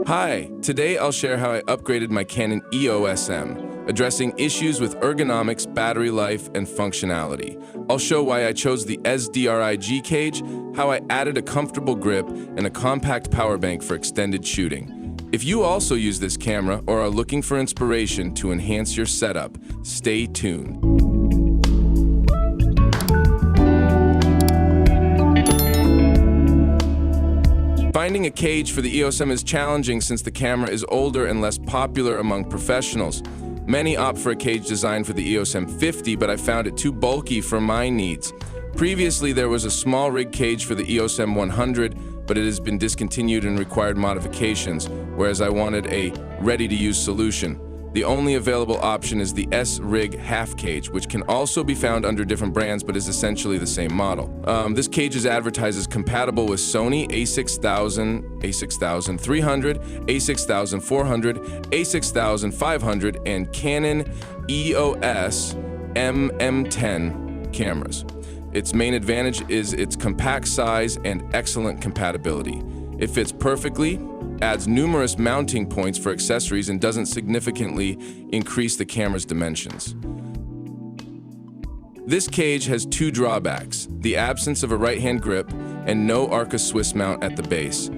Hi, today I'll share how I upgraded my Canon EOS M, addressing issues with ergonomics, battery life, and functionality. I'll show why I chose the SZRIG cage, how I added a comfortable grip, and a compact power bank for extended shooting. If you also use this camera or are looking for inspiration to enhance your setup, stay tuned. Finding a cage for the EOS M is challenging since the camera is older and less popular among professionals. Many opt for a cage designed for the EOS M50, but I found it too bulky for my needs. Previously, there was a SmallRig cage for the EOS M100, but it has been discontinued and required modifications, whereas I wanted a ready-to-use solution. The only available option is the SZRIG half cage, which can also be found under different brands but is essentially the same model. This cage is advertised as compatible with Sony A6000, A6300, A6400, A6500, and Canon EOS M M10 cameras. Its main advantage is its compact size and excellent compatibility. It fits perfectly, adds numerous mounting points for accessories, and doesn't significantly increase the camera's dimensions. This cage has two drawbacks: the absence of a right-hand grip and no Arca Swiss mount at the base.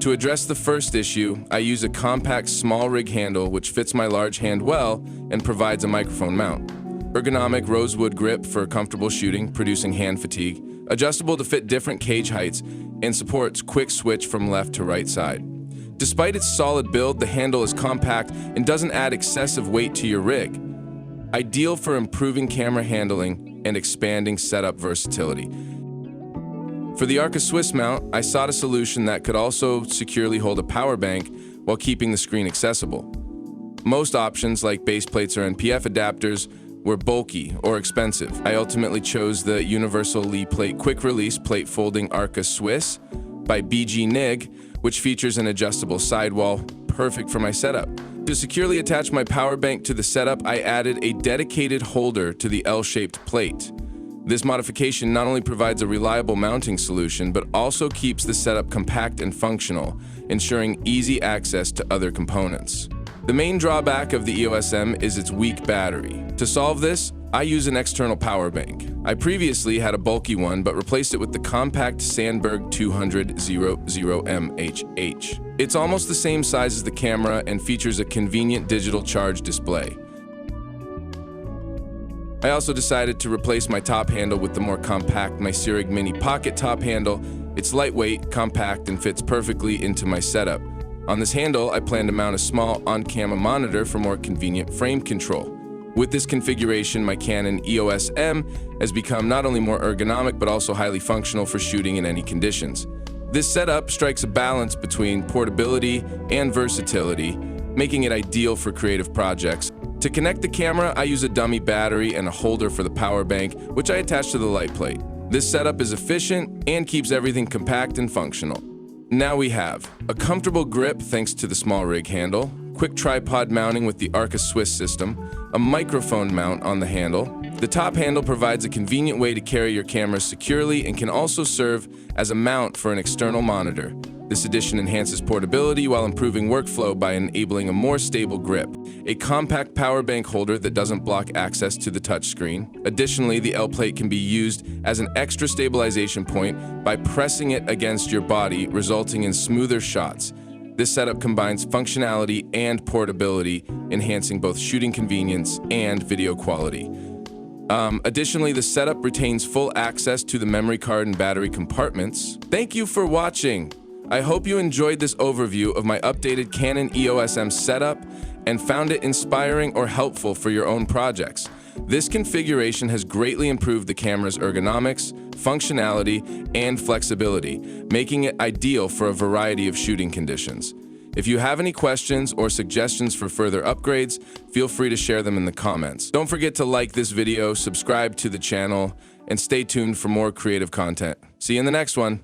To address the first issue, I use a compact SmallRig handle which fits my large hand well and provides a microphone mount. Ergonomic rosewood grip for comfortable shooting, producing hand fatigue, adjustable to fit different cage heights, and supports quick switch from left to right side. Despite its solid build, the handle is compact and doesn't add excessive weight to your rig. Ideal for improving camera handling and expanding setup versatility. For the Arca Swiss mount, I sought a solution that could also securely hold a power bank while keeping the screen accessible. Most options, like base plates or NPF adapters, were bulky or expensive. I ultimately chose the Universal Lee Plate Quick Release Plate Folding Arca Swiss by BG-NIG, which features an adjustable sidewall, perfect for my setup. To securely attach my power bank to the setup, I added a dedicated holder to the L-shaped plate. This modification not only provides a reliable mounting solution, but also keeps the setup compact and functional, ensuring easy access to other components. The main drawback of the EOS M is its weak battery. To solve this, I use an external power bank. I previously had a bulky one, but replaced it with the compact Sandberg 200-00MHH. It's almost the same size as the camera and features a convenient digital charge display. I also decided to replace my top handle with the more compact SZRIG Mini Pocket top handle. It's lightweight, compact, and fits perfectly into my setup. On this handle, I plan to mount a small on-camera monitor for more convenient frame control. With this configuration, my Canon EOS M has become not only more ergonomic, but also highly functional for shooting in any conditions. This setup strikes a balance between portability and versatility, making it ideal for creative projects. To connect the camera, I use a dummy battery and a holder for the power bank, which I attach to the light plate. This setup is efficient and keeps everything compact and functional. Now we have a comfortable grip thanks to the SmallRig handle, quick tripod mounting with the Arca Swiss system, a microphone mount on the handle. The top handle provides a convenient way to carry your camera securely and can also serve as a mount for an external monitor. This addition enhances portability while improving workflow by enabling a more stable grip. A compact power bank holder that doesn't block access to the touchscreen. Additionally, the L plate can be used as an extra stabilization point by pressing it against your body, resulting in smoother shots. This setup combines functionality and portability, enhancing both shooting convenience and video quality. Additionally, the setup retains full access to the memory card and battery compartments. Thank you for watching. I hope you enjoyed this overview of my updated Canon EOS M setup and found it inspiring or helpful for your own projects. This configuration has greatly improved the camera's ergonomics, functionality, and flexibility, making it ideal for a variety of shooting conditions. If you have any questions or suggestions for further upgrades, feel free to share them in the comments. Don't forget to like this video, subscribe to the channel, and stay tuned for more creative content. See you in the next one.